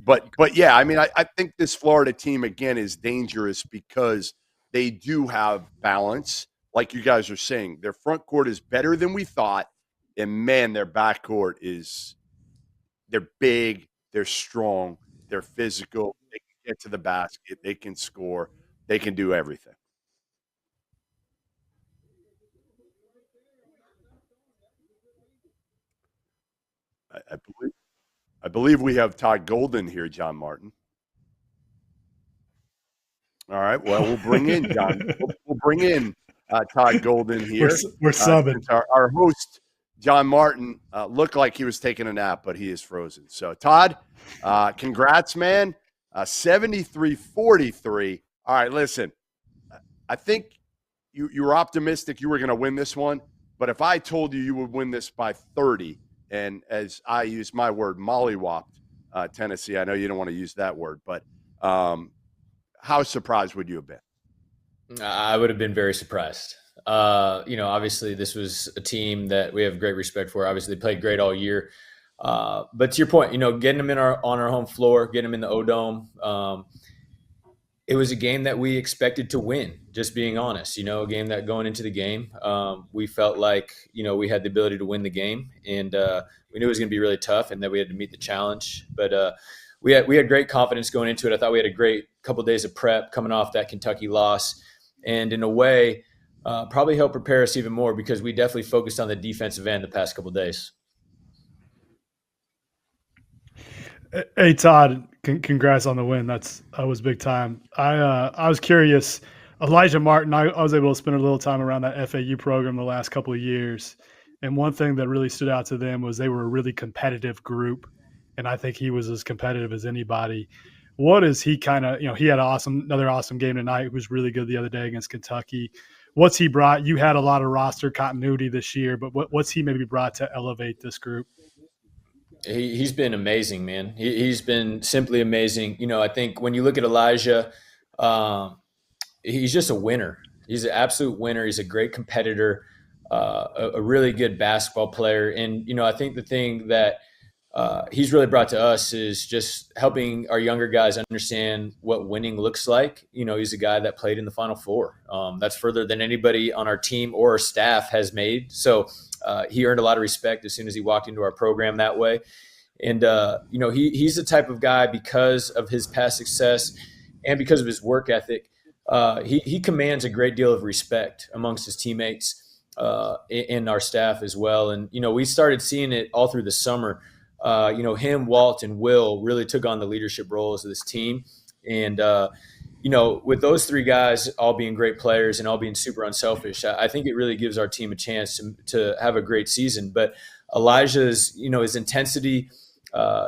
But yeah, I mean, I think this Florida team again is dangerous because they do have balance, like you guys are saying. Their front court is better than we thought, and man, their back court they're big, they're strong, they're physical, they can get to the basket, they can score, they can do everything. I believe we have Todd Golden here, John Martin. All right. Well, we'll bring in John. We'll bring in Todd Golden here. We're subbing. Our host, John Martin, looked like he was taking a nap, but he is frozen. So, Todd, congrats, man. 73-43. All right, listen. I think you were optimistic you were going to win this one, but if I told you would win this by 30, and as I use my word, mollywopped Tennessee, I know you don't want to use that word, but how surprised would you have been? I would have been very surprised. Obviously this was a team that we have great respect for. Obviously they played great all year. But to your point, getting them on our home floor, getting them in the O-Dome, it was a game that we expected to win, just being honest. A game that going into the game, we felt like, we had the ability to win the game, and we knew it was going to be really tough and that we had to meet the challenge. But we had great confidence going into it. I thought we had a great couple of days of prep coming off that Kentucky loss, and in a way, probably helped prepare us even more because we definitely focused on the defensive end the past couple of days. Hey, Todd, congrats on the win. That was big time. I was curious, Elijah Martin, I was able to spend a little time around that FAU program the last couple of years. And one thing that really stood out to them was they were a really competitive group. And I think he was as competitive as anybody. What is he kind of, he had another awesome game tonight. He was really good the other day against Kentucky. What's he brought? You had a lot of roster continuity this year, but what's he maybe brought to elevate this group? He's been amazing, man. He's been simply amazing. I think when you look at Elijah, he's just a winner. He's an absolute winner. He's a great competitor, a really good basketball player. And, I think the thing that he's really brought to us is just helping our younger guys understand what winning looks like. He's a guy that played in the Final Four. That's further than anybody on our team or our staff has made. So he earned a lot of respect as soon as he walked into our program that way. And, he's the type of guy, because of his past success and because of his work ethic, he commands a great deal of respect amongst his teammates and our staff as well. And, we started seeing it all through the summer. Him, Walt, and Will really took on the leadership roles of this team. And, with those three guys all being great players and all being super unselfish, I think it really gives our team a chance to have a great season. But Elijah's, his intensity,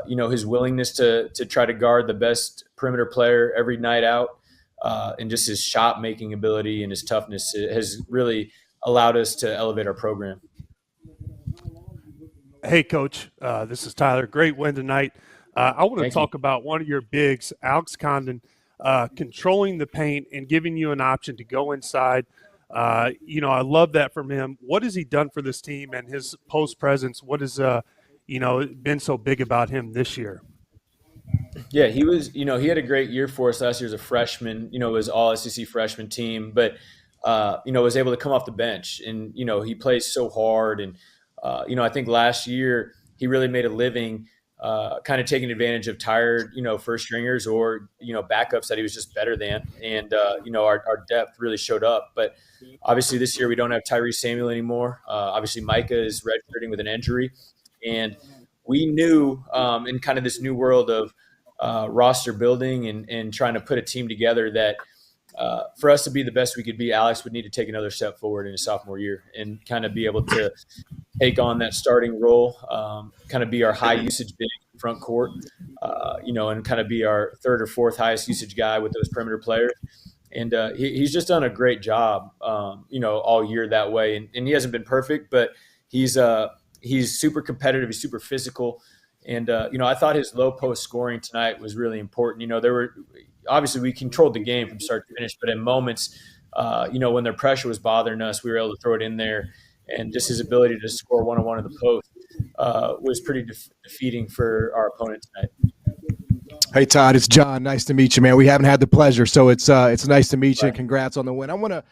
his willingness to try to guard the best perimeter player every night out, and just his shot making ability and his toughness has really allowed us to elevate our program. Hey, Coach, this is Tyler. Great win tonight. I want to talk about one of your bigs, Alex Condon, controlling the paint and giving you an option to go inside. I love that from him. What has he done for this team and his post presence? What has, been so big about him this year? Yeah, he was, he had a great year for us last year as a freshman, it was all SEC freshman team, but, was able to come off the bench and, he plays so hard. And, I think last year he really made a living kind of taking advantage of tired, first stringers or, backups that he was just better than. And, our depth really showed up. But obviously this year we don't have Tyrese Samuel anymore. Obviously Micah is redshirting with an injury. And we knew in kind of this new world of roster building and trying to put a team together that for us to be the best we could be, Alex would need to take another step forward in his sophomore year and kind of be able to take on that starting role, kind of be our high usage big front court, and kind of be our third or fourth highest usage guy with those perimeter players. And he's just done a great job, all year that way. And he hasn't been perfect, but he's super competitive. He's super physical. And, I thought his low post scoring tonight was really important. Obviously we controlled the game from start to finish, but in moments, when their pressure was bothering us, we were able to throw it in there. And just his ability to score one-on-one in the post was pretty defeating for our opponent tonight. Hey Todd, it's John. Nice to meet you, man. We haven't had the pleasure, so it's nice to meet you. And congrats on the win. I wanna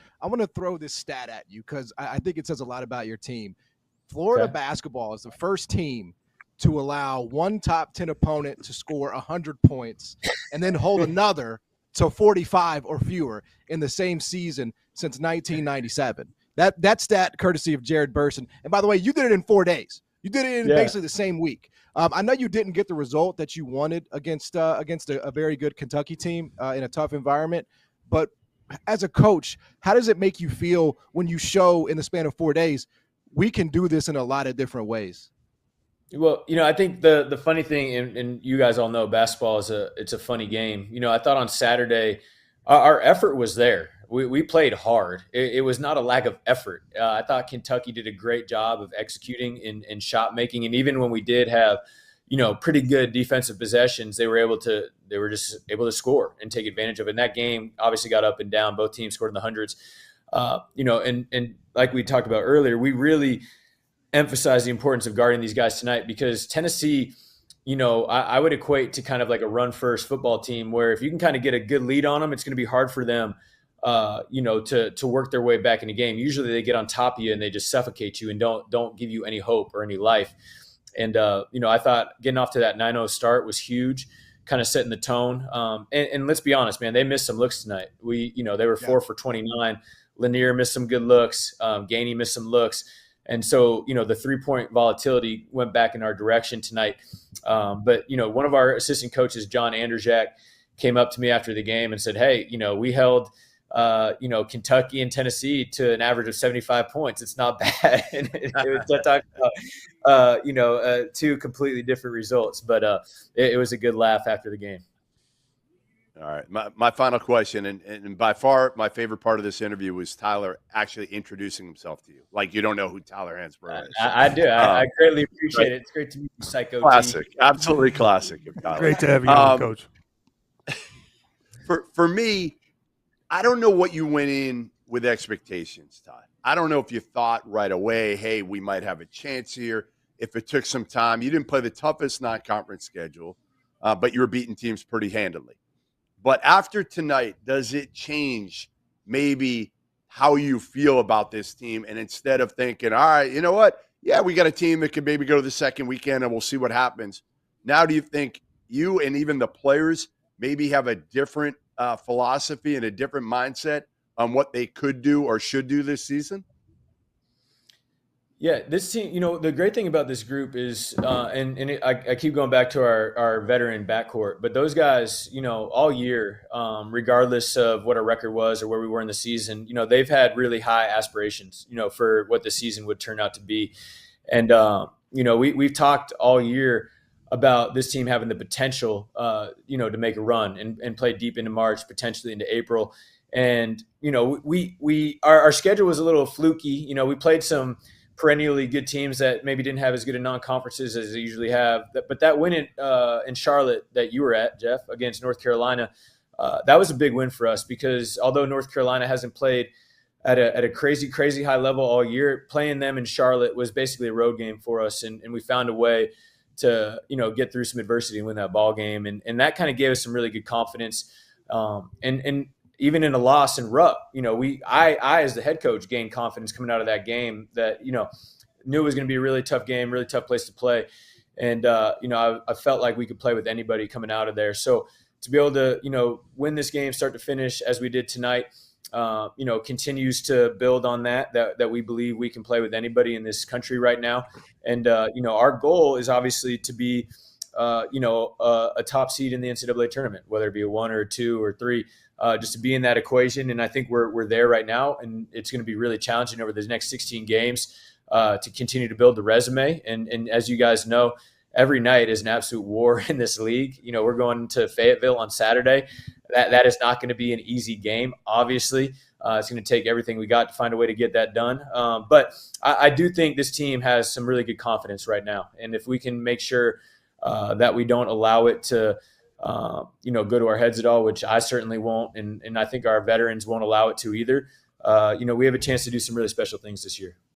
throw this stat at you because I think it says a lot about your team. Florida basketball is the first team to allow one top 10 opponent to score 100 points and then hold another to 45 or fewer in the same season since 1997. That stat courtesy of Jared Burson. And by the way, you did it in 4 days. You did it in basically the same week. I know you didn't get the result that you wanted against a very good Kentucky team in a tough environment, but as a coach, how does it make you feel when you show in the span of 4 days we can do this in a lot of different ways? Well, I think the funny thing, and you guys all know basketball it's a funny game. I thought on Saturday our effort was there. We played hard. It was not a lack of effort. I thought Kentucky did a great job of executing and shot making. And even when we did have, pretty good defensive possessions, they were just able to score and take advantage of it. And that game obviously got up and down. Both teams scored in the hundreds. And like we talked about earlier, we really emphasize the importance of guarding these guys tonight because Tennessee, I would equate to kind of like a run first football team where if you can kind of get a good lead on them, it's going to be hard for them to work their way back in the game. Usually they get on top of you and they just suffocate you and don't give you any hope or any life. And, I thought getting off to that 9-0 start was huge, kind of setting the tone. And let's be honest, man, they missed some looks tonight. They were 4 for 29. Lanier missed some good looks. Gainey missed some looks. And so, the 3-point volatility went back in our direction tonight. But one of our assistant coaches, John Anderjak, came up to me after the game and said, hey, we held Kentucky and Tennessee to an average of 75 points. It's not bad. And it was talking about, two completely different results, but it was a good laugh after the game. All right. My final question, and by far my favorite part of this interview was Tyler actually introducing himself to you. Like you don't know who Tyler Hansbrough is. I do. I greatly appreciate it. It's great to meet you, Psycho. Classic. Absolutely classic. Great to have you on, Coach. For me, I don't know what you went in with expectations, Todd. I don't know if you thought right away, hey, we might have a chance here. If it took some time, you didn't play the toughest non-conference schedule, but you were beating teams pretty handily. But after tonight, does it change maybe how you feel about this team? And instead of thinking, all right, you know what? Yeah, we got a team that could maybe go to the second weekend and we'll see what happens. Now, do you think you and even the players maybe have a different philosophy and a different mindset on what they could do or should do this season? Yeah, this team, the great thing about this group is, I keep going back to our veteran backcourt, but those guys, all year, regardless of what our record was or where we were in the season, they've had really high aspirations, for what the season would turn out to be. And, we've talked all year about this team having the potential, to make a run and play deep into March, potentially into April. And, our schedule was a little fluky. We played some perennially good teams that maybe didn't have as good a non-conferences as they usually have. But that win in Charlotte that you were at, Jeff, against North Carolina, that was a big win for us because although North Carolina hasn't played at a crazy, crazy high level all year, playing them in Charlotte was basically a road game for us. And we found a way to, get through some adversity and win that ball game. And that kind of gave us some really good confidence. And even in a loss in Rupp, I as the head coach gained confidence coming out of that game that, knew it was going to be a really tough game, really tough place to play. And, I felt like we could play with anybody coming out of there. So to be able to, win this game, start to finish as we did tonight, continues to build on that we believe we can play with anybody in this country right now. And, our goal is obviously to be, a top seed in the NCAA tournament, whether it be a 1 or a 2 or 3, just to be in that equation. And I think we're there right now, and it's going to be really challenging over the next 16 games to continue to build the resume. And as you guys know, every night is an absolute war in this league. We're going to Fayetteville on Saturday. That is not going to be an easy game. Obviously, it's going to take everything we got to find a way to get that done. But I do think this team has some really good confidence right now. And if we can make sure that we don't allow it to go to our heads at all, which I certainly won't, and I think our veterans won't allow it to either. We have a chance to do some really special things this year.